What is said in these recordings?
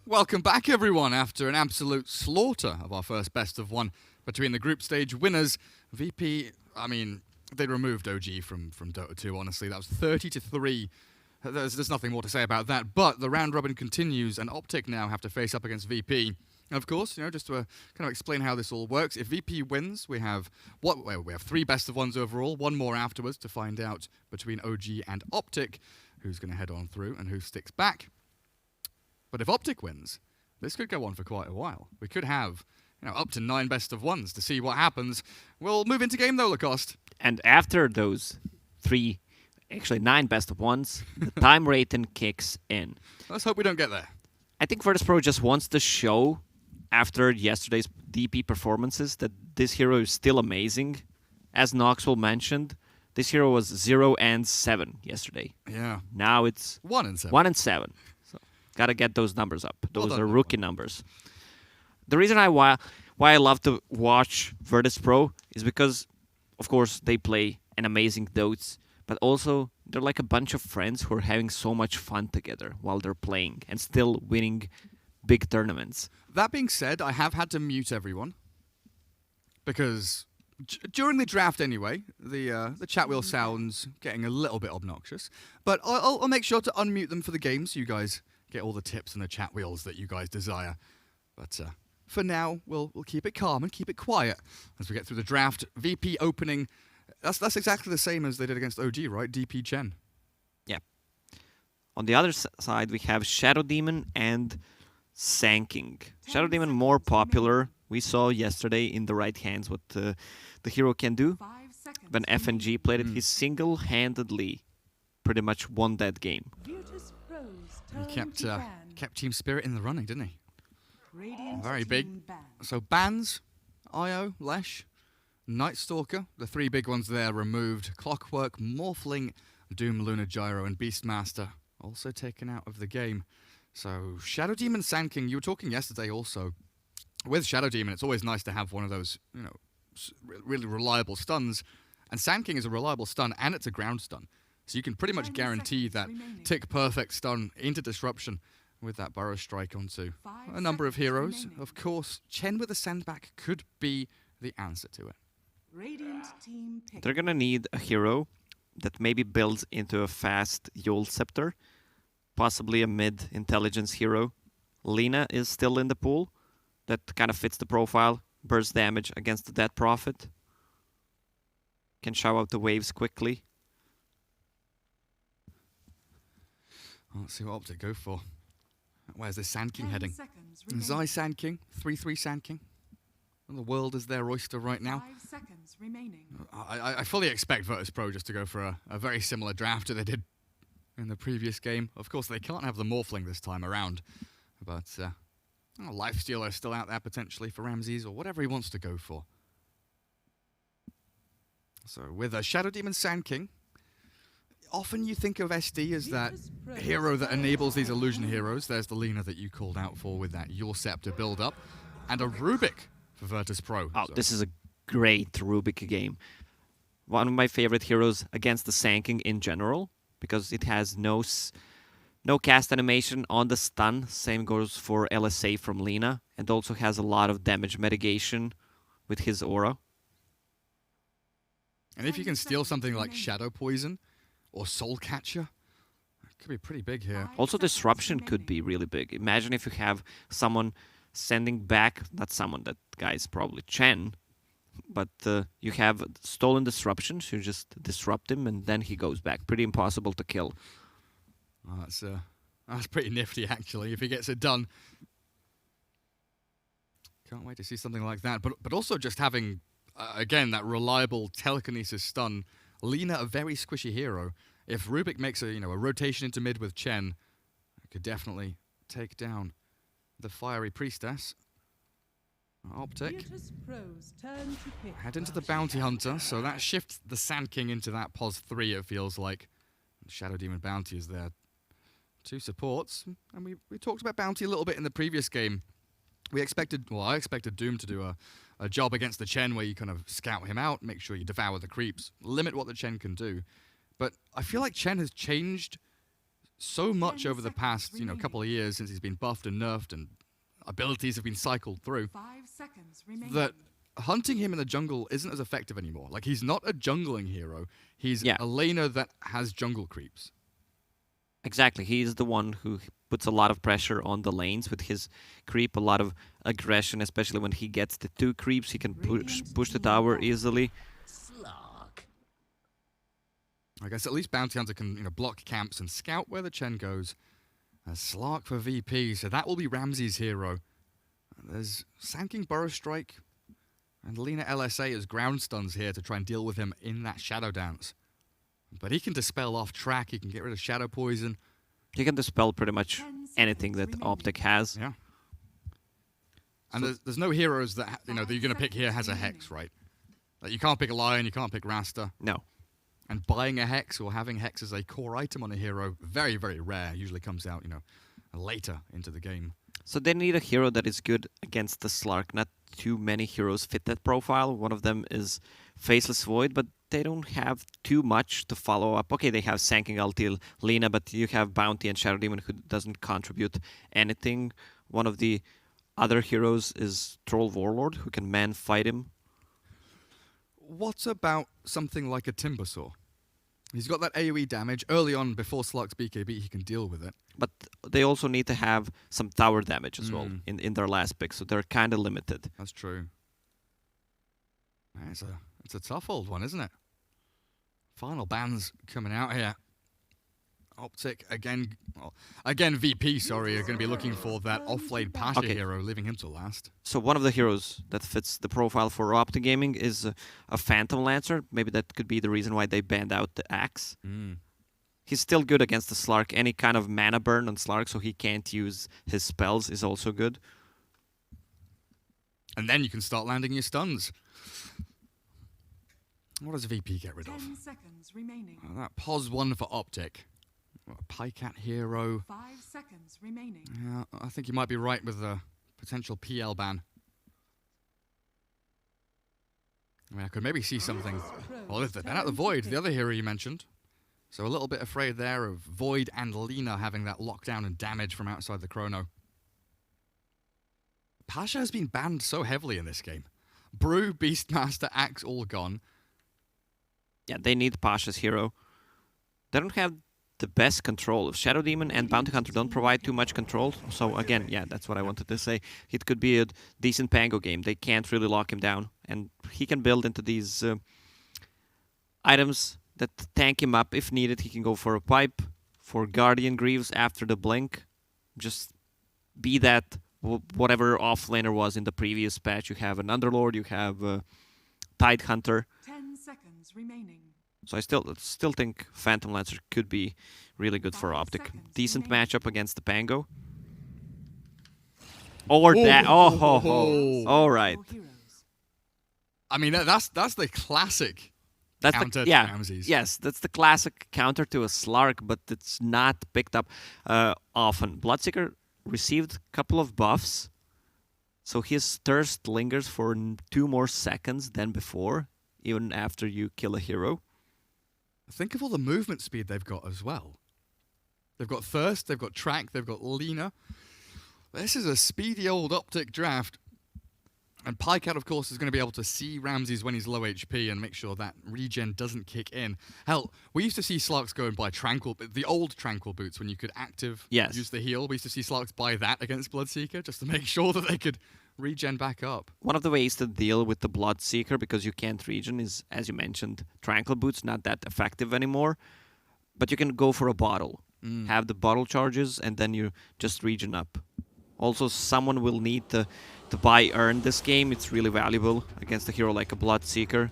Welcome back, everyone, after an absolute slaughter of our first best of one between the group stage winners. VP, I mean, they removed OG from Dota 2, honestly. That was 30-3. There's nothing more to say about that, but the round robin continues, and OpTic now have to face up against VP. And of course, just to kind of explain how this all works, if VP wins, we have three best of ones overall, one more afterwards to find out between OG and OpTic who's going to head on through and who sticks back. But if OpTic wins, this could go on for quite a while. We could have, up to 9 best of ones to see what happens. We'll move into game though, Lacoste. And after those 9 best of ones, the time rating kicks in. Let's hope we don't get there. I think Virtus Pro just wants to show, after yesterday's DP performances, that this hero is still amazing. As Knoxville mentioned, this hero was 0-7 yesterday. Yeah. Now it's 1-7. 1-7. So gotta get those numbers up. Those are rookie numbers. The reason why I love to watch Virtus Pro is because, of course, they play an amazing Dotes, but also they're like a bunch of friends who are having so much fun together while they're playing and still winning big tournaments. That being said, I have had to mute everyone because during the draft anyway, the chat wheel sounds getting a little bit obnoxious, but I'll make sure to unmute them for the game so you guys get all the tips and the chat wheels that you guys desire. But for now, we'll keep it calm and keep it quiet as we get through the draft. VP opening, that's exactly the same as they did against OG, right? DP Chen. Yeah. On the other side, we have Shadow Demon and Sanking. Shadow Demon more popular. We saw yesterday in the right hands what the hero can do. When FNG played it, he single-handedly pretty much won that game. He kept Team Spirit in the running, didn't he? Very big. So bans, IO, Lesh, Night Stalker, the 3 big ones there removed. Clockwork, Morphling, Doom, Lunar Gyro, and Beastmaster also taken out of the game. So Shadow Demon, Sand-King, you were talking yesterday also. With Shadow Demon, it's always nice to have one of those, really reliable stuns. And Sand-King is a reliable stun, and it's a ground stun. So you can pretty much guarantee that tick-perfect stun into Disruption with that Burrow Strike onto a number of heroes. Of course, Chen with a Sandbag could be the answer to it. They're going to need a hero that maybe builds into a fast Yule Scepter, possibly a mid-intelligence hero. Lina is still in the pool. That kind of fits the profile. Burst damage against the Dead Prophet. Can shout out the waves quickly. Let's see what OpTic go for. Where's the Sand King heading? Zai Sand King, 3-3 Sand King. And the world is their oyster right now. 5 seconds remaining. I fully expect Virtus Pro just to go for a very similar draft to they did in the previous game. Of course, they can't have the Morphling this time around. But Lifestealer is still out there potentially for Ramses or whatever he wants to go for. So with a Shadow Demon Sand King, often you think of SD as that hero that enables these illusion heroes. There's the Lina that you called out for with that Yule Scepter build up. And a Rubik for Virtus Pro. Oh, so this is a great Rubik game. One of my favorite heroes against the Sanking in general, because it has no cast animation on the stun. Same goes for LSA from Lina, and also has a lot of damage mitigation with his aura. And if you can steal something like Shadow Poison or Soul Catcher, it could be pretty big here. Also, Disruption could be really big. Imagine if you have someone sending back, not someone, that guy's probably Chen, but you have stolen Disruption, so you just disrupt him and then he goes back. Pretty impossible to kill. Oh, that's pretty nifty, actually, if he gets it done. Can't wait to see something like that. But also just having, again, that reliable telekinesis stun. Lina, a very squishy hero. If Rubik makes a rotation into mid with Chen, it could definitely take down the fiery priestess. OpTic head into the bounty hunter, so that shifts the Sand King into that pos 3. It feels like Shadow Demon bounty is there. 2 supports, and we talked about bounty a little bit in the previous game. I expected Doom to do a job against the Chen where you kind of scout him out, make sure you devour the creeps, limit what the Chen can do. But I feel like Chen has changed so much over the past, couple of years since he's been buffed and nerfed and abilities have been cycled through, that hunting him in the jungle isn't as effective anymore. Like, he's not a jungling hero. He's a laner that has jungle creeps. Exactly. He's the one who puts a lot of pressure on the lanes with his creep, a lot of aggression, especially when he gets the 2 creeps. He can push the tower easily. I guess at least Bounty Hunter can block camps and scout where the Chen goes. Slark for VP, so that will be Ramsey's hero. There's Sand Burrow Strike and Lina LSA as ground stuns here to try and deal with him in that Shadow Dance. But he can dispel off track, he can get rid of Shadow Poison. He can dispel pretty much anything that OpTic has. Yeah. And there's no heroes that that you're going to pick here has a Hex, right? Like, you can't pick a Lion, you can't pick Rasta. No. And buying a Hex or having Hex as a core item on a hero, very, very rare. Usually comes out, later into the game. So they need a hero that is good against the Slark. Not too many heroes fit that profile. One of them is Faceless Void, but they don't have too much to follow up. Okay, they have Sanking Altil, Lina, but you have Bounty and Shadow Demon who doesn't contribute anything. One of the other heroes is Troll Warlord, who can man fight him. What about something like a Timbersaw? He's got that AoE damage. Early on, before Slark's BKB, he can deal with it. But they also need to have some tower damage as well in their last pick, so they're kind of limited. That's true. It's a tough old one, isn't it? Final bans coming out here. OpTic, again VP, sorry, are going to be looking for that off-lane Pasha hero, leaving him to last. So one of the heroes that fits the profile for OpTic Gaming is a Phantom Lancer. Maybe that could be the reason why they banned out the Axe. He's still good against the Slark. Any kind of mana burn on Slark, so he can't use his spells, is also good. And then you can start landing your stuns. What does VP get rid of? 10 seconds remaining. That pos 1 for OpTic. Pycat hero. 5 seconds remaining. Yeah, I think you might be right with the potential PL ban. I mean, I could maybe see something. Well, if they ban out the Void, the other hero you mentioned. So a little bit afraid there of Void and Lina having that lockdown and damage from outside the chrono. Pasha has been banned so heavily in this game. Brew, Beastmaster, Axe, all gone. Yeah, they need Pasha's hero. They don't have the best control. If Shadow Demon and Bounty Hunter don't provide too much control, so again, yeah, that's what I wanted to say. It could be a decent Pango game. They can't really lock him down, and he can build into these items that tank him up. If needed, he can go for a pipe, for Guardian Greaves after the blink. Just be that whatever offlaner was in the previous patch. You have an Underlord, you have a Tide Hunter. 10 seconds remaining. So I still think Phantom Lancer could be really good for OpTic. Decent matchup against the Pango. Or that. All right. I mean, that's the classic counter to Ramses. Yes, that's the classic counter to a Slark, but it's not picked up often. Bloodseeker received a couple of buffs, so his thirst lingers for 2 more seconds than before, even after you kill a hero. Think of all the movement speed they've got as well. They've got Thirst, they've got Track, they've got Lina. This is a speedy old OpTic draft. And Pycat, of course, is going to be able to see Ramses when he's low HP and make sure that regen doesn't kick in. Hell, we used to see Slarks go and buy the old Tranquil boots when you could use the heal. We used to see Slarks buy that against Bloodseeker just to make sure that they could regen back up. One of the ways to deal with the Bloodseeker, because you can't regen, is, as you mentioned, Tranquil boots, not that effective anymore. But you can go for a bottle. Have the bottle charges, and then you just regen up. Also, someone will need to buy Earn this game. It's really valuable against a hero like a Bloodseeker.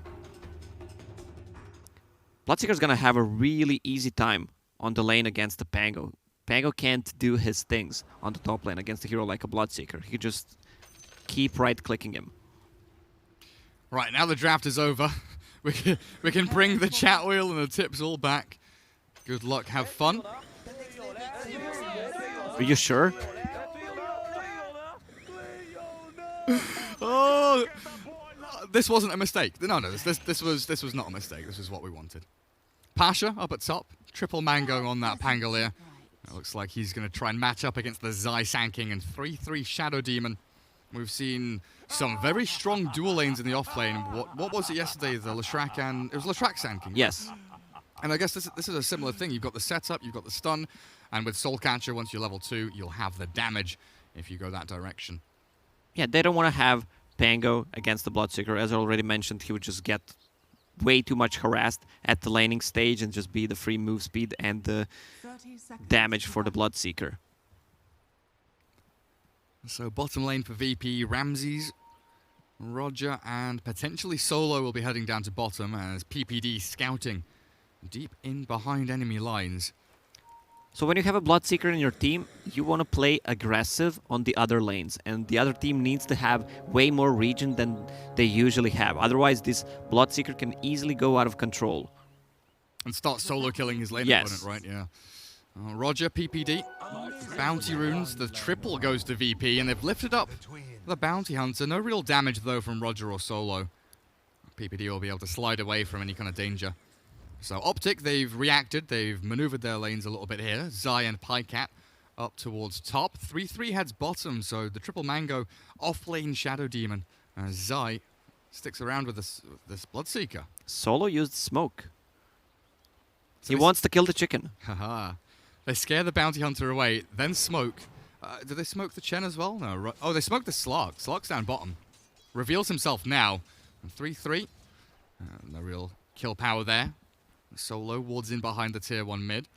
Bloodseeker's gonna have a really easy time on the lane against the Pango. Pango can't do his things on the top lane against a hero like a Bloodseeker. He just keep right-clicking him. Right, now the draft is over. We can bring the chat wheel and the tips all back. Good luck, have fun. Are you sure? Oh, this wasn't a mistake. No, this was not a mistake. This was what we wanted. Pasha up at top, triple mango on that Pangolier. It looks like he's going to try and match up against the Zai Sand King and 3-3 Shadow Demon. We've seen some very strong dual lanes in the off lane. What was it yesterday? The Leshrac and... It was Leshrac Sand King. Yes. And I guess this is a similar thing. You've got the setup, you've got the stun, and with Soul Catcher, once you're level 2, you'll have the damage if you go that direction. Yeah, they don't want to have Pango against the Bloodseeker. As I already mentioned, he would just get way too much harassed at the laning stage and just be the free move speed and the damage for the Bloodseeker. So bottom lane for VP, Ramses, Roger, and potentially Solo will be heading down to bottom as PPD scouting deep in behind enemy lines. So when you have a Bloodseeker in your team, you want to play aggressive on the other lanes, and the other team needs to have way more regen than they usually have. Otherwise, this Bloodseeker can easily go out of control. And start solo killing his lane Yes. opponent, right? Yeah. Roger, PPD, bounty runes, the triple goes to VP, and they've lifted up the bounty hunter. No real damage, though, from Roger or Solo. PPD will be able to slide away from any kind of danger. So OpTic, they've reacted, they've maneuvered their lanes a little bit here. Zai and Pycat up towards top. 3-3 heads bottom, so the triple mango off-lane Shadow Demon. Zai sticks around with this Bloodseeker. Solo used smoke. So He wants to kill the chicken. Haha. They scare the bounty hunter away, then smoke. Do they smoke the Chen as well? No. Oh, they smoke the Slark. Slark's down bottom. Reveals himself now. 3-3. No real kill power there. Solo wards in behind the tier 1 mid.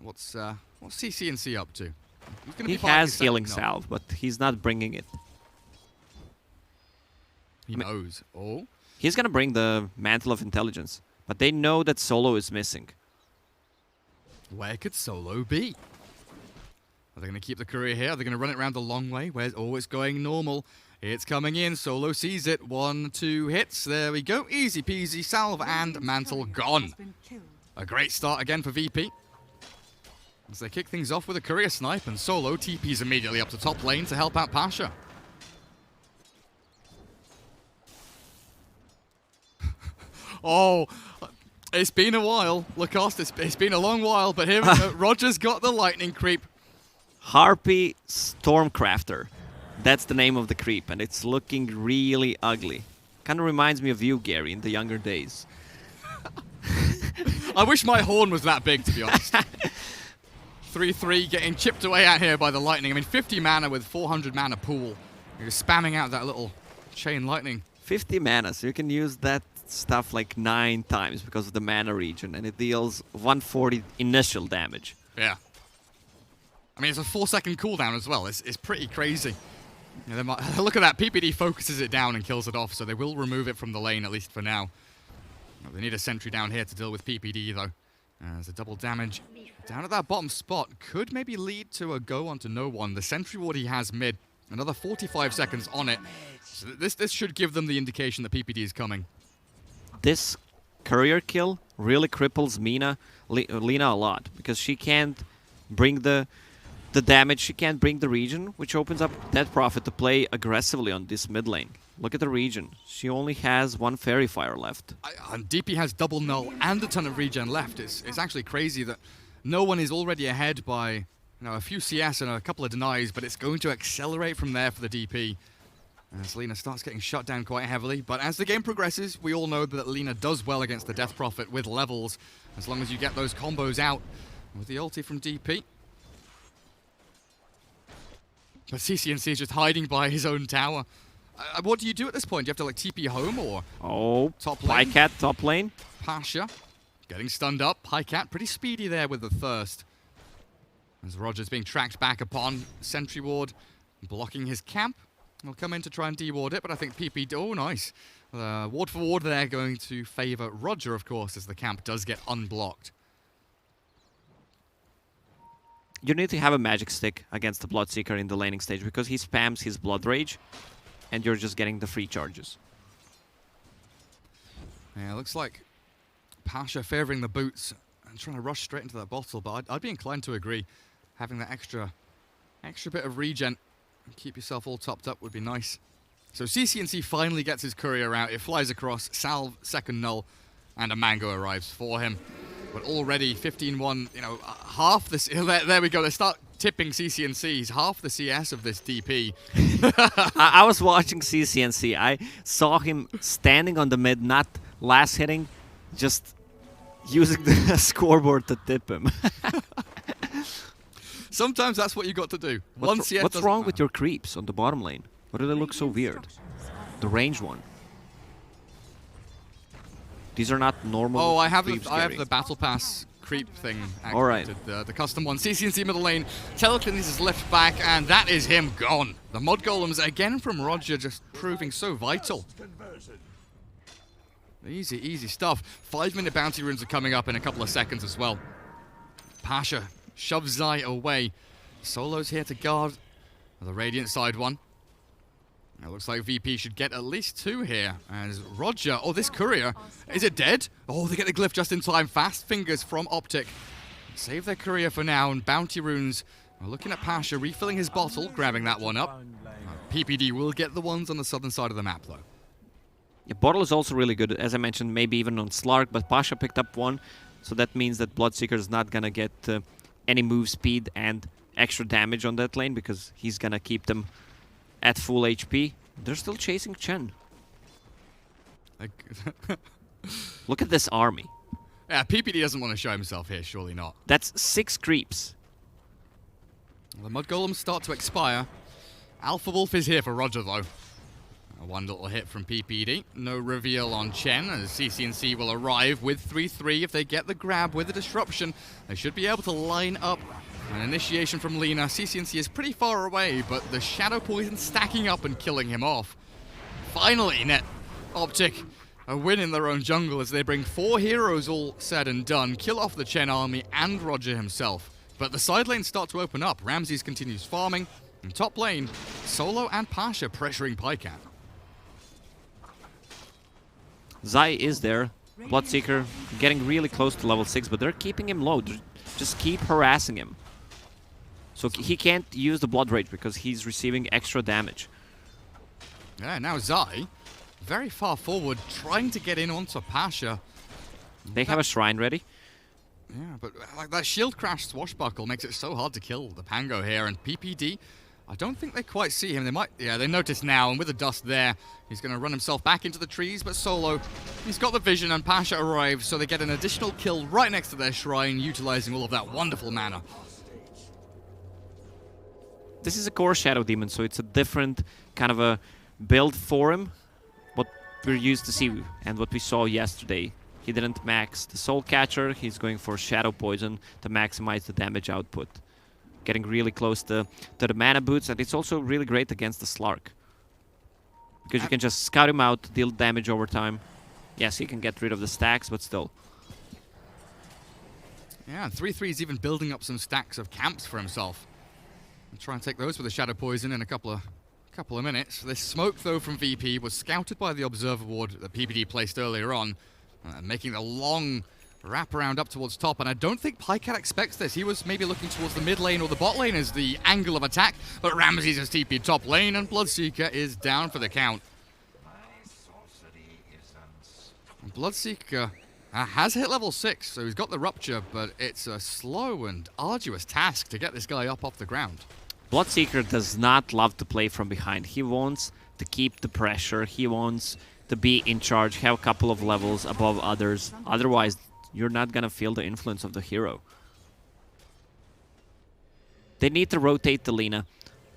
What's CCNC up to? He has healing salve, but he's not bringing it. He knows. Oh. He's going to bring the Mantle of Intelligence, but they know that Solo is missing. Where could Solo be? Are they going to keep the courier here? Are they going to run it around the long way? Where's it's going normal. It's coming in. Solo sees it. 1, 2 hits. There we go. Easy peasy. Salve and Mantle gone. A great start again for VP. As they kick things off with a courier snipe, and Solo TP's immediately up to top lane to help out Pasha. Oh, it's been a while. Lacoste, it's been a long while, but here we go. Roger's got the lightning creep. Harpy Stormcrafter. That's the name of the creep, and it's looking really ugly. Kind of reminds me of you, Gary, in the younger days. I wish my horn was that big, to be honest. 3-3 getting chipped away at here by the lightning. I mean, 50 mana with 400 mana pool. You're spamming out that little chain lightning. 50 mana, so you can use that stuff like 9 times because of the mana regen, and it deals 140 initial damage. Yeah. I mean, it's a 4-second cooldown as well. It's pretty crazy. Yeah, look at that. PPD focuses it down and kills it off, so they will remove it from the lane, at least for now. They need a sentry down here to deal with PPD, though. There's a double damage down at that bottom spot. Could maybe lead to a go onto no one. The sentry ward he has mid. Another 45 seconds on it. So this should give them the indication that PPD is coming. This courier kill really cripples Lina a lot, because she can't bring the damage, she can't bring the regen, which opens up Dead Prophet to play aggressively on this mid lane. Look at the regen. She only has 1 Fairy Fire left. And DP has double null and a ton of regen left. It's actually crazy that no one is already ahead by a few CS and a couple of denies, but it's going to accelerate from there for the DP. As Lina starts getting shut down quite heavily, but as the game progresses, we all know that Lina does well against the Death Prophet with levels, as long as you get those combos out with the ulti from DP. But CCNC is just hiding by his own tower. What do you do at this point? Do you have to like TP home or? Oh, top lane? Pycat top lane. Pasha getting stunned up. Pycat pretty speedy there with the thirst. As Roger's being tracked back upon. Sentry ward blocking his camp. He'll come in to try and de-ward it, but I think PP... Oh, nice. Ward for ward there going to favor Roger, of course, as the camp does get unblocked. You need to have a magic stick against the Bloodseeker in the laning stage, because he spams his Blood Rage, and you're just getting the free charges. Yeah, looks like Pasha favoring the boots and trying to rush straight into that bottle, but I'd be inclined to agree. Having that extra bit of regen and keep yourself all topped up would be nice. So CCNC finally gets his courier out. It flies across, salve, second null, and a mango arrives for him. But already 15-1, you know, half this. There we go. They start tipping CCNCs. Half the CS of this DP. I was watching CCNC. I saw him standing on the mid, not last hitting, just using the scoreboard to tip him. Sometimes that's what you got to do. What's wrong with your creeps on the bottom lane? Why do they look so weird? The ranged one. These are not normal. Oh, I have creeps, the battle pass creep thing activated. All right. The custom one. CCNC middle lane. Telekinesis left back, and that is him gone. The Mod Golems again from Roger, just proving so vital. Easy stuff. 5-minute bounty runes are coming up in a couple of seconds as well. Pasha shoves Zai away. Solo's here to guard the Radiant side one. It looks like VP should get at least 2 here. As Roger, oh, this courier, is it dead? Oh, they get the glyph just in time. Fast fingers from OpTic. Save their courier for now, and bounty runes. We're looking at Pasha refilling his bottle, grabbing that one up. PPD will get the ones on the southern side of the map, though. Yeah, bottle is also really good, as I mentioned, maybe even on Slark, but Pasha picked up one, so that means that Bloodseeker is not gonna get any move speed and extra damage on that lane, because he's gonna keep them at full HP. They're still chasing Chen. Look at this army. Yeah, PPD doesn't want to show himself here, surely not. That's 6 creeps. The Mud Golems start to expire. Alpha Wolf is here for Roger, though. One little hit from PPD. No reveal on Chen, as CCNC will arrive with 3-3. If they get the grab with the disruption, they should be able to line up. An initiation from Lina. CCNC is pretty far away, but the Shadow Poison stacking up and killing him off. Finally, net OpTic a win in their own jungle as they bring 4 heroes all said and done. Kill off the Chen army and Roger himself. But the side lanes start to open up. Ramses continues farming. In top lane, Solo and Pasha pressuring Pycat. Zai is there. Bloodseeker getting really close to level 6, but they're keeping him low. Just keep harassing him. So he can't use the Blood Rage because he's receiving extra damage. Yeah, now Zai, very far forward, trying to get in onto Pasha. They have a shrine ready. Yeah, but like that shield crash swashbuckle makes it so hard to kill the Pango here, and PPD, I don't think they quite see him. They might, yeah, they notice now, and with the dust there, he's going to run himself back into the trees, but Solo, he's got the vision, and Pasha arrives, so they get an additional kill right next to their shrine, utilizing all of that wonderful mana. This is a core Shadow Demon, so it's a different kind of a build for him. What we're used to see, and what we saw yesterday. He didn't max the Soul Catcher, he's going for Shadow Poison to maximize the damage output. Getting really close to the mana boots, and it's also really great against the Slark. Because you can just scout him out, deal damage over time. Yes, he can get rid of the stacks, but still. Yeah, and 3-3 is even building up some stacks of camps for himself. And try and take those with a Shadow Poison in a couple of minutes. This smoke, though, from VP was scouted by the Observer Ward that PPD placed earlier on, making a long wraparound up towards top, and I don't think Pycat expects this. He was maybe looking towards the mid lane or the bot lane as the angle of attack, but Ramses has TP'd top lane, and Bloodseeker is down for the count. Bloodseeker has hit level 6, so he's got the rupture, but it's a slow and arduous task to get this guy up off the ground. Bloodseeker does not love to play from behind. He wants to keep the pressure. He wants to be in charge, have a couple of levels above others. Otherwise, you're not gonna feel the influence of the hero. They need to rotate the Lina.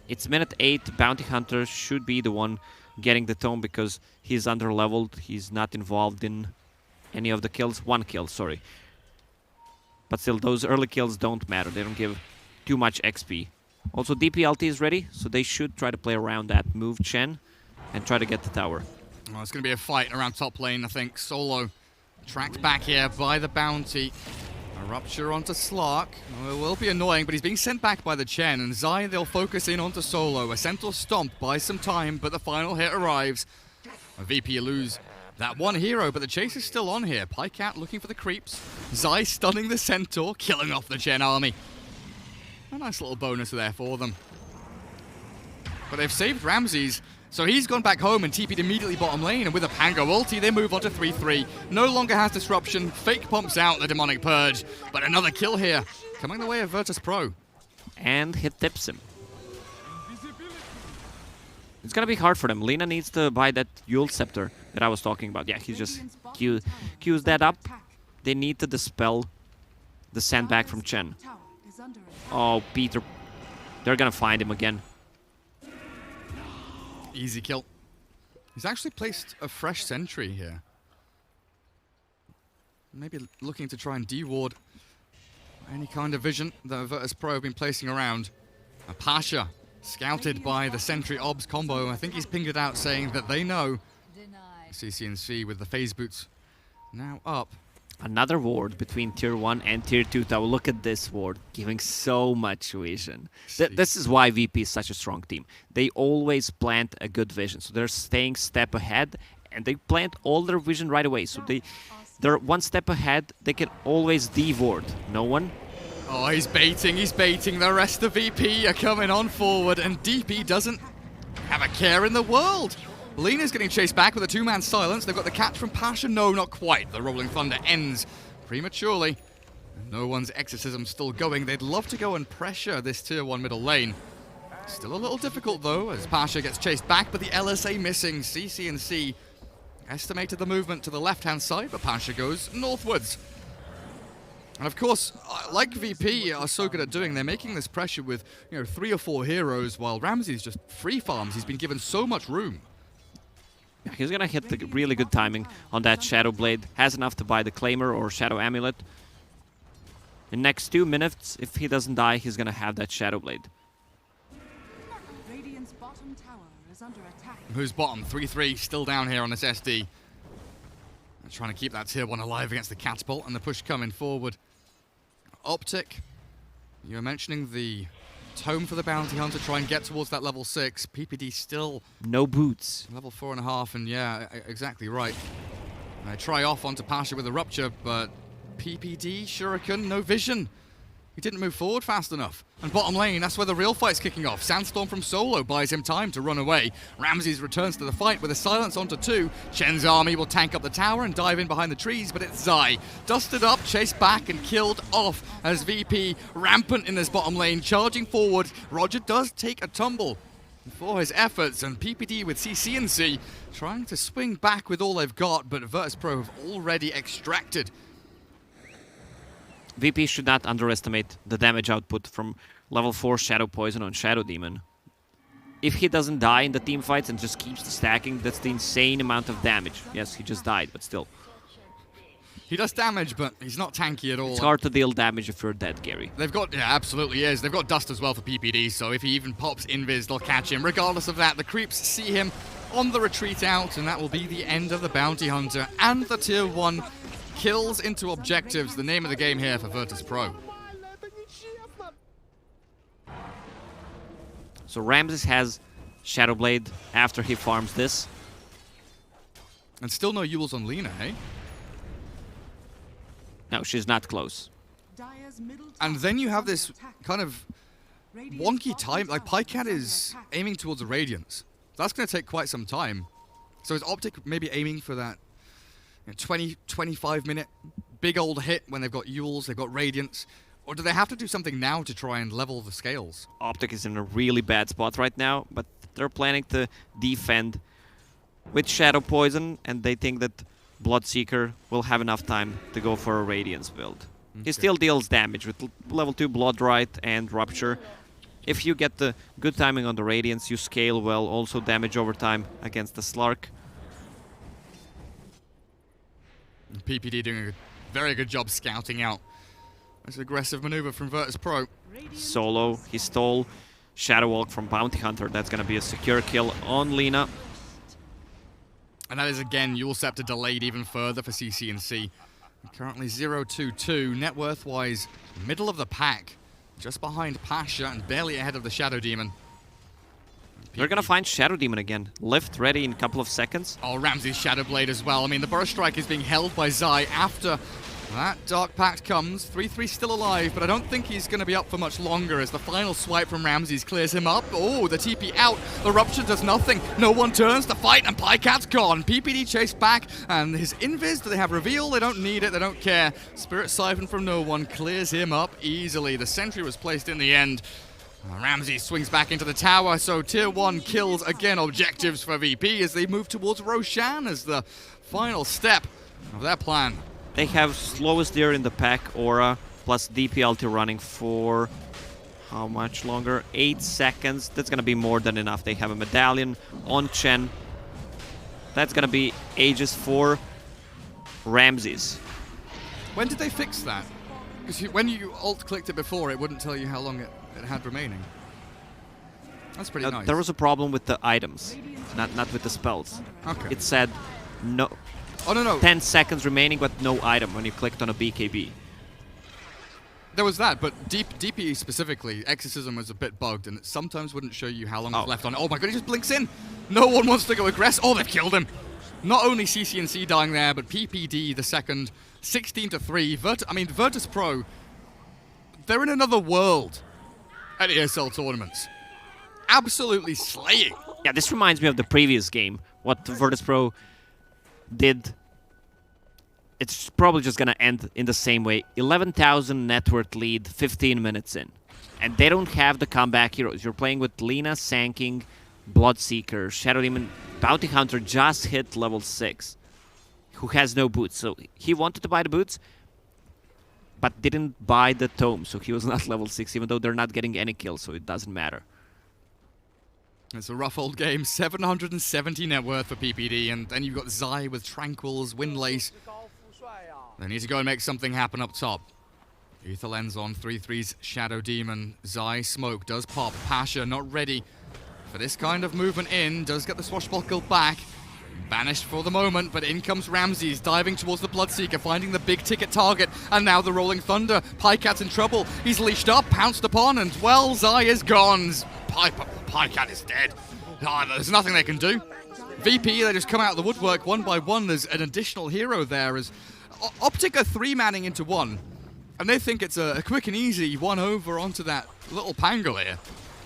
It's minute 8. Bounty Hunter should be the one getting the tome because he's under-leveled. He's not involved in any of the kills. 1 kill, sorry. But still, those early kills don't matter. They don't give too much XP. Also, DPLT is ready, so they should try to play around that. Move Chen and try to get the tower. Well, it's going to be a fight around top lane, I think. Solo tracked back here by the bounty. A rupture onto Slark. Well, it will be annoying, but he's being sent back by the Chen. And Zai, they'll focus in onto Solo. A Centaur stomp buys some time, but the final hit arrives. A VP lose that one hero, but the chase is still on here. Pycat looking for the creeps. Zai stunning the Centaur, killing off the Chen army. A nice little bonus there for them. But they've saved Ramses, So he's gone back home and TP'd immediately bottom lane, and with a Pango ulti, they move on to 3-3. No longer has disruption, Fake pumps out the Demonic Purge, but another kill here, coming the way of Virtus Pro. And he tips him. It's gonna be hard for them. Lina needs to buy that Yule Scepter that I was talking about. Yeah, he just queues that up. They need to dispel the sandbag from Chen. Oh, Peter. They're gonna find him again. Easy kill. He's actually placed a fresh sentry here. Maybe looking to try and deward any kind of vision that Virtus Pro have been placing around. A Pasha scouted by the sentry obs combo. I think he's pinged it out saying that they know. CCNC with the phase boots now up. Another ward between Tier 1 and Tier 2 tower. Look at this ward, giving so much vision. This is why VP is such a strong team. They always plant a good vision. So they're staying step ahead, and they plant all their vision right away. So they're one step ahead. They can always de-ward. No one. Oh, he's baiting. The rest of VP are coming on forward, and DP doesn't have a care in the world. Lina's getting chased back with a two-man silence. They've got the catch from Pasha. No, not quite. The Rolling Thunder ends prematurely. No one's exorcism still going. They'd love to go and pressure this Tier 1 middle lane. Still a little difficult, though, as Pasha gets chased back, but the LSA missing. CCNC estimated the movement to the left-hand side, but Pasha goes northwards. And of course, like VP are so good at doing, they're making this pressure with 3 or 4 heroes, while Ramsey's just free farms. He's been given so much room. He's gonna hit the really good timing on that Shadow Blade. Has enough to buy the Claimer or Shadow Amulet. In next 2 minutes, if he doesn't die, he's gonna have that Shadow Blade. Radiant's bottom tower is under attack. Who's bottom? 3-3, still down here on this SD. They're trying to keep that Tier 1 alive against the Catapult, and the push coming forward. OpTic, you were mentioning the tome for the Bounty Hunter, try and get towards that level 6. PPD still... No boots. Level 4.5, and yeah, exactly right. They try off onto Pasha with a Rupture, but PPD, Shuriken, no vision. He didn't move forward fast enough. And bottom lane, that's where the real fight's kicking off. Sandstorm from Solo buys him time to run away. Ramses returns to the fight with a silence onto 2. Chen's army will tank up the tower and dive in behind the trees, but it's Zai. Dusted up, chased back, and killed off as VP rampant in this bottom lane, charging forward. Roger does take a tumble for his efforts, and PPD with CCNC trying to swing back with all they've got, but Virtus Pro have already extracted. VP should not underestimate the damage output from level 4 Shadow Poison on Shadow Demon. If he doesn't die in the team fights and just keeps stacking, that's the insane amount of damage. Yes, he just died, but still. He does damage, but he's not tanky at all. It's hard to deal damage if you're dead, Gary. They've got, yeah, absolutely is. They've got Dust as well for PPD, so if he even pops Invis, they'll catch him. Regardless of that, the creeps see him on the retreat out, and that will be the end of the Bounty Hunter and the Tier 1 kills into objectives, the name of the game here for Virtus Pro. So Ramses has Shadow Blade after he farms this. And still no Yules on Lina, eh? No, she's not close. And then you have this kind of wonky time, like Pycat is aiming towards a Radiance. That's going to take quite some time. So is OpTic maybe aiming for that 20, 25 minute big old hit when they've got Yules, they've got Radiance? Or do they have to do something now to try and level the scales? OpTic is in a really bad spot right now, but they're planning to defend with Shadow Poison, and they think that Bloodseeker will have enough time to go for a Radiance build. Okay. He still deals damage with level 2 Bloodrite and Rupture. If you get the good timing on the Radiance, you scale well, also damage over time against the Slark. PPD doing a very good job scouting out this aggressive maneuver from Virtus Pro. Solo, he stole Shadow Walk from Bounty Hunter. That's going to be a secure kill on Lina. And that is again Yule Scepter delayed even further for CCNC. Currently 0-2-2, net worth-wise, middle of the pack, just behind Pasha and barely ahead of the Shadow Demon. They're gonna find Shadow Demon again. Lift ready in a couple of seconds. Oh, Ramsey's Shadow Blade as well. I mean, the Burst Strike is being held by Zai after That Dark Pact comes. 3-3 still alive, but I don't think he's going to be up for much longer as the final swipe from Ramses clears him up. Oh, the TP out. The Rupture does nothing. No one turns to fight, and Pycat's gone. PPD chased back, and his invis, do they have reveal? They don't need it. They don't care. Spirit Siphon from no one clears him up easily. The sentry was placed in the end. Ramses swings back into the tower, so Tier 1 kills again objectives for VP as they move towards Roshan as the final step of their plan. They have slowest deer in the pack, Aura, plus DP ulti running for how much longer? 8 seconds. That's going to be more than enough. They have a medallion on Chen. That's going to be Aegis for Ramses. When did they fix that? Because when you alt-clicked it before, it wouldn't tell you how long it had remaining. That's pretty nice. There was a problem with the items, not with the spells. Okay. It said no. Oh, no. 10 seconds remaining, but no item when you clicked on a BKB. There was that, but DP specifically, Exorcism was a bit bugged, and it sometimes wouldn't show you how long was left on it. Oh my god, he just blinks in! No one wants to go aggress. Oh, they've killed him! Not only CCNC dying there, but PPD the second, 16-3. Virtus Pro, they're in another world at ESL tournaments. Absolutely slaying. Yeah, this reminds me of the previous game, what Virtus Pro did. It's probably just gonna end in the same way. 11,000 net worth lead, 15 minutes in. And they don't have the comeback heroes. You're playing with Lina, Sanking, Bloodseeker, Shadow Demon, Bounty Hunter just hit level 6, who has no boots. So he wanted to buy the boots, but didn't buy the tome, so he was not level 6, even though they're not getting any kills, so it doesn't matter. It's a rough old game, 770 net worth for PPD, and then you've got Zai with Tranquils, Windlace. They need to go and make something happen up top. Ether Lens on, 3-3's Shadow Demon. Zai Smoke does pop. Pasha not ready for this kind of movement in. Does get the swashbuckle back. Banished for the moment, but in comes Ramses, diving towards the Bloodseeker, finding the big ticket target, and now the Rolling Thunder. Pycat's in trouble. He's leashed up, pounced upon, and well, Zai is gone. Pycat is dead. There's nothing they can do. VP, they just come out of the woodwork one by one. There's an additional hero there as OpTic are 3-manning into one, and they think it's a quick and easy one over onto that little Pangolier.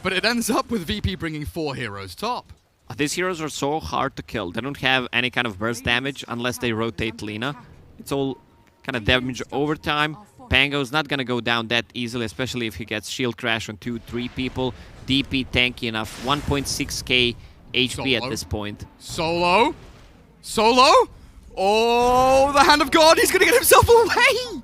But it ends up with VP bringing 4 heroes top. These heroes are so hard to kill. They don't have any kind of burst damage unless they rotate Lina. It's all kind of damage over time. Pango's not gonna go down that easily, especially if he gets shield crash on 2-3 people. DP tanky enough, 1.6k HP at this point. Solo? Oh, the Hand of God, he's gonna get himself away!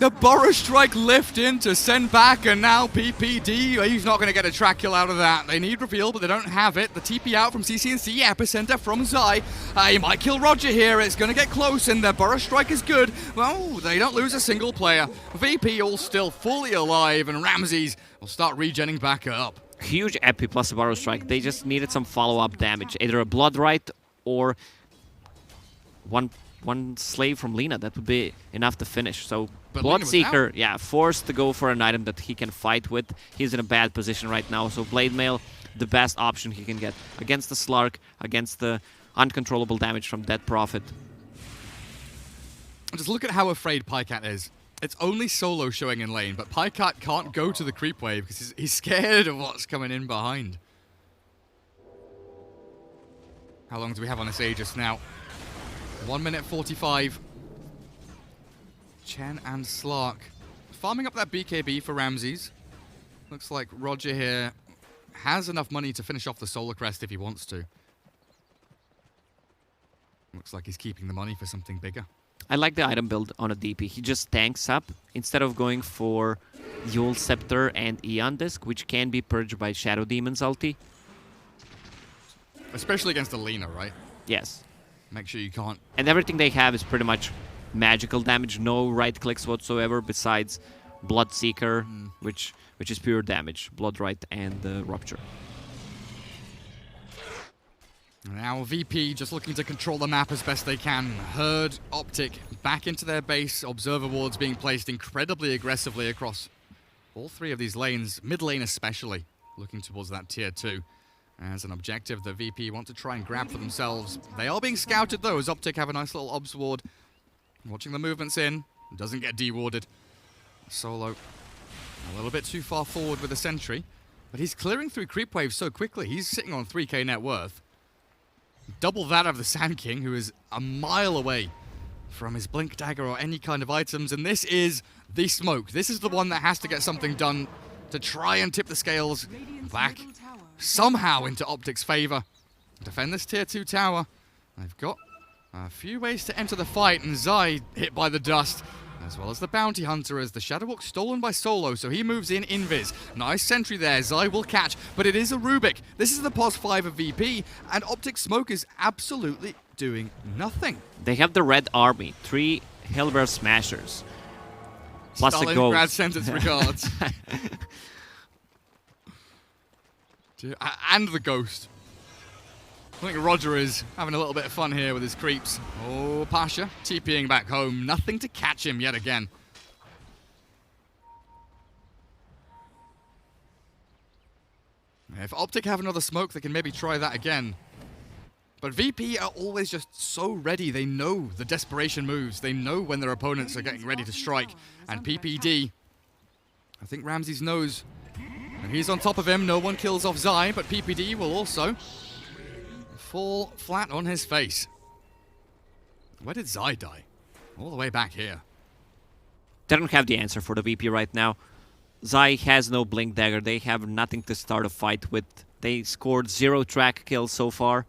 The Burrow Strike lift in to send back, and now PPD, he's not going to get a track kill out of that. They need reveal, but they don't have it. The TP out from CCNC, Epicenter from Zai. He might kill Roger here. It's going to get close, and the Burrow Strike is good. Well, they don't lose a single player. VP all still fully alive, and Ramses will start regenning back up. Huge Epi plus a Burrow Strike. They just needed some follow-up damage. Either a Blood Right or one slave from Lina. That would be enough to finish. So Bloodseeker, yeah, forced to go for an item that he can fight with. He's in a bad position right now, so Blade Mail, the best option he can get against the Slark, against the uncontrollable damage from Dead Prophet. Just look at how afraid Pycat is. It's only Solo showing in lane, but Pycat can't go to the creep wave because he's scared of what's coming in behind. How long do we have on this Aegis now? 1 minute 45. Chen and Slark farming up that BKB for Ramses. Looks like Roger here has enough money to finish off the Solar Crest if he wants to. Looks like he's keeping the money for something bigger. I like the item build on a DP. He just tanks up instead of going for Yule Scepter and Eon Disc, which can be purged by Shadow Demon's ulti. Especially against Alina, right? Yes. Make sure you can't. And everything they have is pretty much magical damage, no right clicks whatsoever besides Bloodseeker, which is pure damage, Blood Right and Rupture. Now VP just looking to control the map as best they can. Herd, OpTic back into their base. Observer wards being placed incredibly aggressively across all 3 of these lanes, mid lane especially, looking towards that tier 2. As an objective that VP want to try and grab for themselves. They are being scouted though, as OpTic have a nice little obs ward Watching the movements in. Doesn't get dewarded. Solo a little bit too far forward with the sentry. But he's clearing through creep waves so quickly. He's sitting on 3k net worth. Double that of the Sand King, who is a mile away from his Blink Dagger or any kind of items. And this is the smoke. This is the one that has to get something done to try and tip the scales back somehow into OpTic's favor. Defend this tier 2 tower. They've got a few ways to enter the fight, and Zai hit by the dust, as well as the Bounty Hunter, as the Shadow Walk stolen by Solo, so he moves in invis. Nice sentry there, Zai will catch, but it is a Rubik. This is the pos 5 of VP, and OpTic Smoke is absolutely doing nothing. They have the Red Army, 3 Hellbear Smashers. Plus a ghost. Stalingrad sent its regards. And the ghost. I think Roger is having a little bit of fun here with his creeps. Oh, Pasha TPing back home. Nothing to catch him yet again. If OpTic have another smoke, they can maybe try that again. But VP are always just so ready. They know the desperation moves. They know when their opponents are getting ready to strike. And PPD, I think Ramses knows. And he's on top of him. No one kills off Zai, but PPD will also fall flat on his face. Where did Zai die? All the way back here. They don't have the answer for the VP right now. Zai has no Blink Dagger. They have nothing to start a fight with. They scored 0 track kills so far.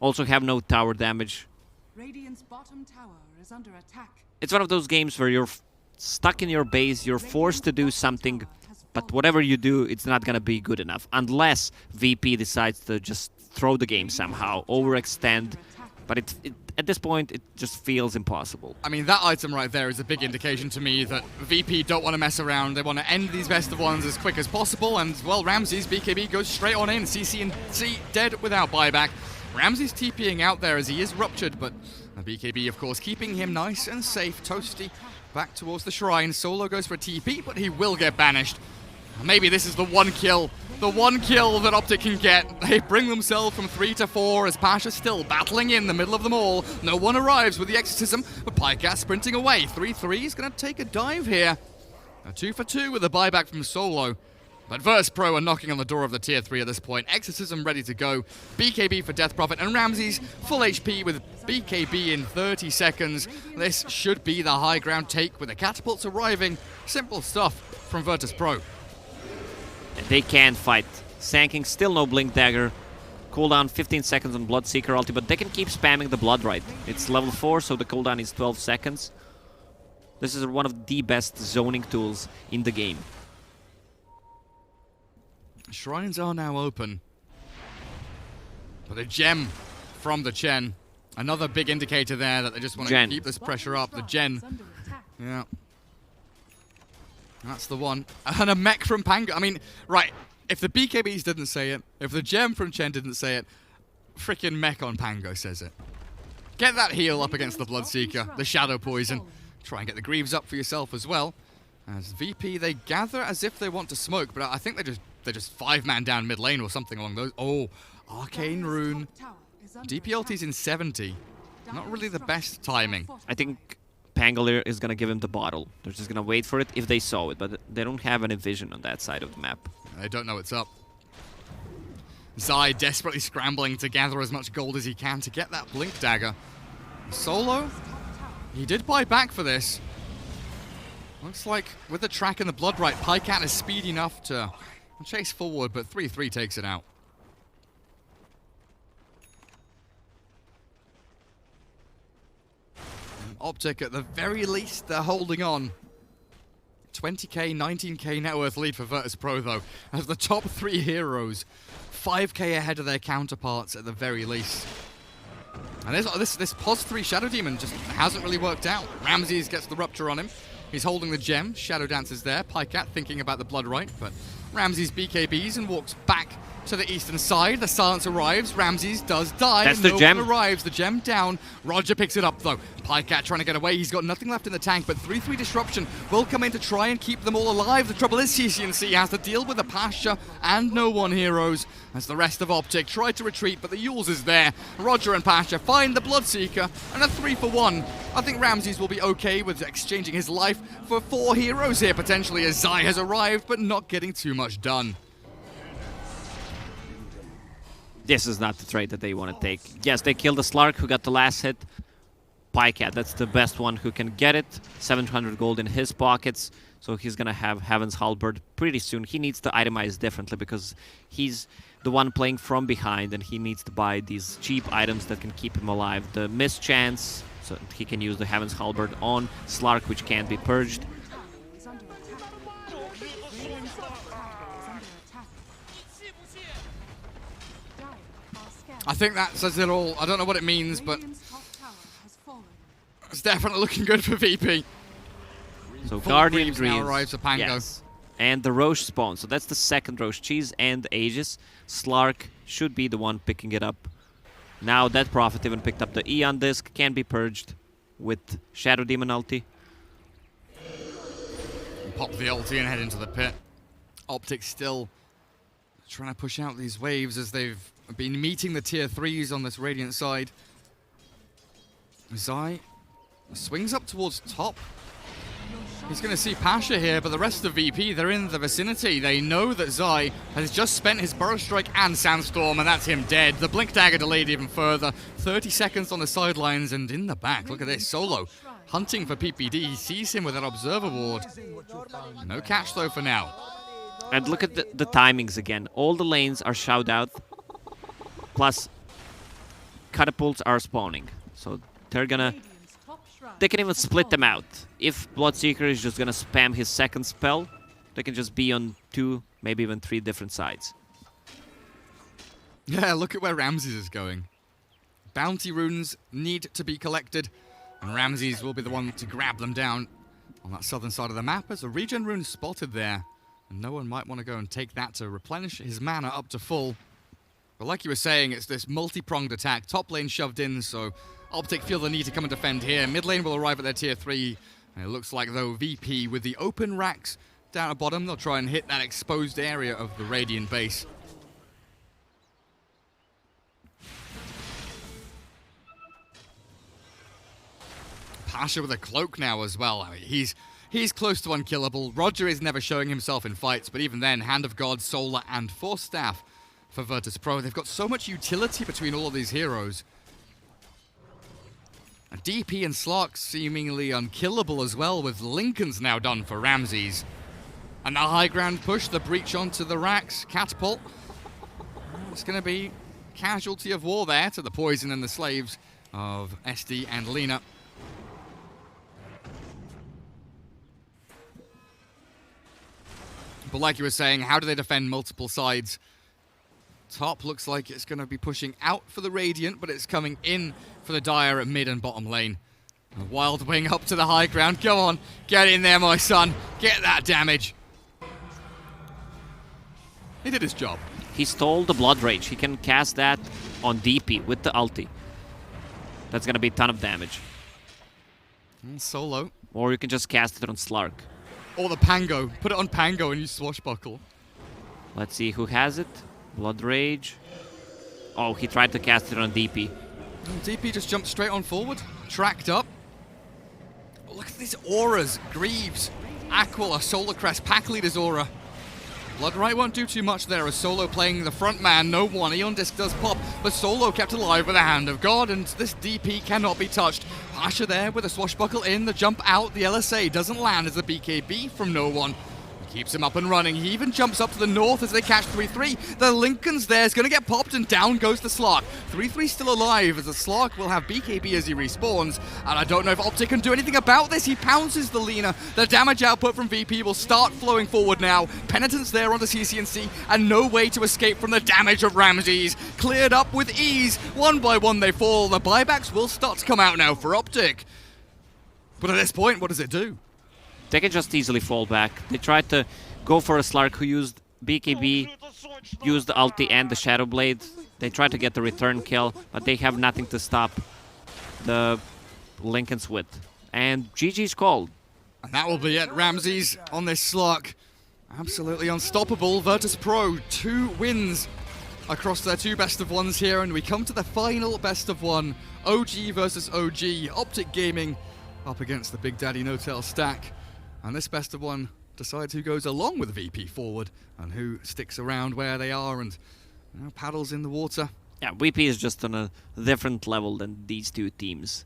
Also have no tower damage. Radiant's bottom tower is under attack. It's one of those games where you're stuck in your base, you're forced to do something, but whatever you do, it's not gonna be good enough. Unless VP decides to just throw the game somehow, overextend. But at this point, it just feels impossible. I mean, that item right there is a big indication to me that VP don't want to mess around. They want to end these best of ones as quick as possible. And, well, Ramses, BKB goes straight on in. CC and C dead without buyback. Ramses TPing out there as he is ruptured, but BKB, of course, keeping him nice and safe. Toasty back towards the shrine. Solo goes for a TP, but he will get banished. Maybe this is the one kill that OpTic can get. They bring themselves from 3 to 4 as Pasha still battling in the middle of them all. No one arrives with the exorcism, but Pycat sprinting away. 3-3 is going to take a dive here. A 2 for 2 with a buyback from Solo. But Virtus Pro are knocking on the door of the tier 3 at this point. Exorcism ready to go. BKB for Death Prophet, and Ramses full HP with BKB in 30 seconds. This should be the high ground take with the catapults arriving. Simple stuff from Virtus Pro. They can fight. Sand King still no Blink Dagger. Cooldown 15 seconds on Bloodseeker ulti, but they can keep spamming the Blood Right. It's level 4, so the cooldown is 12 seconds. This is one of the best zoning tools in the game. Shrines are now open. But a gem from the Chen. Another big indicator there that they just want to keep this pressure up. The Gen. Yeah. That's the one. And a mech from Pango. I mean, right. If the BKBs didn't say it, if the gem from Chen didn't say it, freaking mech on Pango says it. Get that heal up against the Bloodseeker, the Shadow Poison. Try and get the Greaves up for yourself as well. As VP, they gather as if they want to smoke, but I think they're just 5-man down mid lane or something along those. Oh, Arcane Rune. DPLT's in 70. Not really the best timing. I think Pangolier is going to give him the bottle. They're just going to wait for it if they saw it, but they don't have any vision on that side of the map. They don't know it's up. Zai desperately scrambling to gather as much gold as he can to get that Blink Dagger. Solo, he did buy back for this. Looks like with the track and the Blood Right, Pycat is speed enough to chase forward, but 3-3 takes it out. OpTic, at the very least, they're holding on. 20k, 19k net worth lead for Virtus Pro, though, as the top 3 heroes, 5k ahead of their counterparts at the very least. And this pos 3 Shadow Demon just hasn't really worked out. Ramses gets the Rupture on him. He's holding the gem. Shadow Dance is there. Pycat thinking about the Blood Right, but Ramses BKBs and walks back to the eastern side. The silence arrives. Ramses does die. That's the no gem. one arrives. The gem down. Roger picks it up, though. Pycat trying to get away. He's got nothing left in the tank, but 3-3 disruption will come in to try and keep them all alive. The trouble is CCNC has to deal with the Pasha and no one heroes as the rest of OpTic try to retreat, but the Yules is there. Roger and Pasha find the Bloodseeker and a 3-for-1. I think Ramses will be okay with exchanging his life for 4 heroes here, potentially, as Zai has arrived, but not getting too much done. This is not the trade that they want to take. Yes, they killed the Slark who got the last hit. Pycat, that's the best one who can get it. 700 gold in his pockets, so he's gonna have Heaven's Halberd pretty soon. He needs to itemize differently because he's the one playing from behind and he needs to buy these cheap items that can keep him alive. The mischance, so he can use the Heaven's Halberd on Slark, which can't be purged. I think that says it all. I don't know what it means, but it's definitely looking good for VP. So Guardian Dreams now arrives for Pango. Yes. And the Roche spawn. So that's the second Roche. Cheese and Aegis. Slark should be the one picking it up. Now that Prophet even picked up the Eon disc. Can be purged with Shadow Demon ulti. Pop the ulti and head into the pit. OpTic still trying to push out these waves as they've been meeting the tier 3s on this Radiant side. Zai swings up towards top. He's going to see Pasha here, but the rest of VP, they're in the vicinity. They know that Zai has just spent his Burrow Strike and Sandstorm, and that's him dead. The Blink Dagger delayed even further. 30 seconds on the sidelines and in the back. Look at this, Solo hunting for PPD. He sees him with that Observer Ward. No catch though for now. And look at the timings again. All the lanes are shout out. Plus, catapults are spawning. So they're gonna... They can even split them out. If Bloodseeker is just gonna spam his second spell, they can just be on 2, maybe even 3 different sides. Yeah, look at where Ramses is going. Bounty runes need to be collected, and Ramses will be the one to grab them down on that southern side of the map. There's a regen rune spotted there, and no one might want to go and take that to replenish his mana up to full. But like you were saying, it's this multi-pronged attack. Top lane shoved in, so OpTic feel the need to come and defend here. Mid lane will arrive at their tier 3. And it looks like, though, VP with the open racks down at bottom, they'll try and hit that exposed area of the Radiant base. Pasha with a cloak now as well. I mean, he's close to unkillable. Roger is never showing himself in fights, but even then, Hand of God, Solar, and Force Staff for Virtus Pro. They've got so much utility between all of these heroes. And DP and Slark seemingly unkillable as well, with Lincoln's now done for Ramses. And the high ground push, the breach onto the racks, catapult. It's going to be casualty of war there to the Poison and the Slaves of SD and Lena. But like you were saying, how do they defend multiple sides? Top looks like it's going to be pushing out for the Radiant, but it's coming in for the Dire at mid and bottom lane. A Wild Wing up to the high ground. Go on, get in there, my son. Get that damage. He did his job. He stole the Blood Rage. He can cast that on DP with the ulti. That's going to be a ton of damage. And Solo. Or you can just cast it on Slark. Or the Pango. Put it on Pango and you swashbuckle. Let's see who has it. Blood Rage. Oh, he tried to cast it on DP. And DP just jumped straight on forward. Tracked up. Look at these auras. Greaves. Aquila, Solar Crest, Pack Leader's aura. Bloodright won't do too much there as Solo playing the front man. No one. Eon Disc does pop, but Solo kept alive with a Hand of God, and this DP cannot be touched. Pasha there with a swashbuckle in, the jump out. The LSA doesn't land as the BKB from no one. Keeps him up and running. He even jumps up to the north as they catch 3-3. The Lincoln's there is going to get popped and down goes the Slark. 3-3 still alive as the Slark will have BKB as he respawns. And I don't know if OpTic can do anything about this. He pounces the Lena. The damage output from VP will start flowing forward now. Penitence there on the CCNC and no way to escape from the damage of Ramses. Cleared up with ease. One by one they fall. The buybacks will start to come out now for OpTic. But at this point, what does it do? They can just easily fall back. They tried to go for a Slark who used BKB used the ulti and the Shadow Blade. They tried to get the return kill, but they have nothing to stop the Linken's wit. And GG's called. And that will be it. Ramses on this slot. Absolutely unstoppable. Virtus Pro, 2 wins across their 2 best of ones here, and we come to the final best of one. OG versus OG. OpTic Gaming up against the Big Daddy No-Tail stack. And this best of one decides who goes along with VP forward and who sticks around where they are and paddles in the water. Yeah, VP is just on a different level than these 2 teams.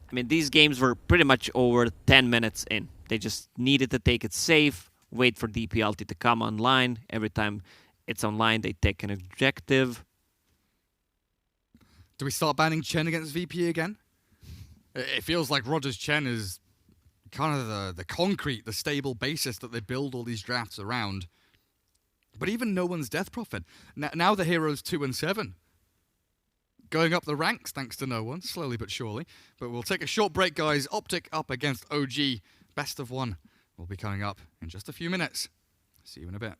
I mean, these games were pretty much over 10 minutes in. They just needed to take it safe, wait for DP ulti to come online. Every time it's online, they take an objective. Do we start banning Chen against VP again? It feels like Rogers Chen is kind of the concrete, the stable basis that they build all these drafts around. But even no one's Death Prophet. Now the hero's 2 and 7. Going up the ranks thanks to no one, slowly but surely. But we'll take a short break, guys. OpTic up against OG. Best of one will be coming up in just a few minutes. See you in a bit.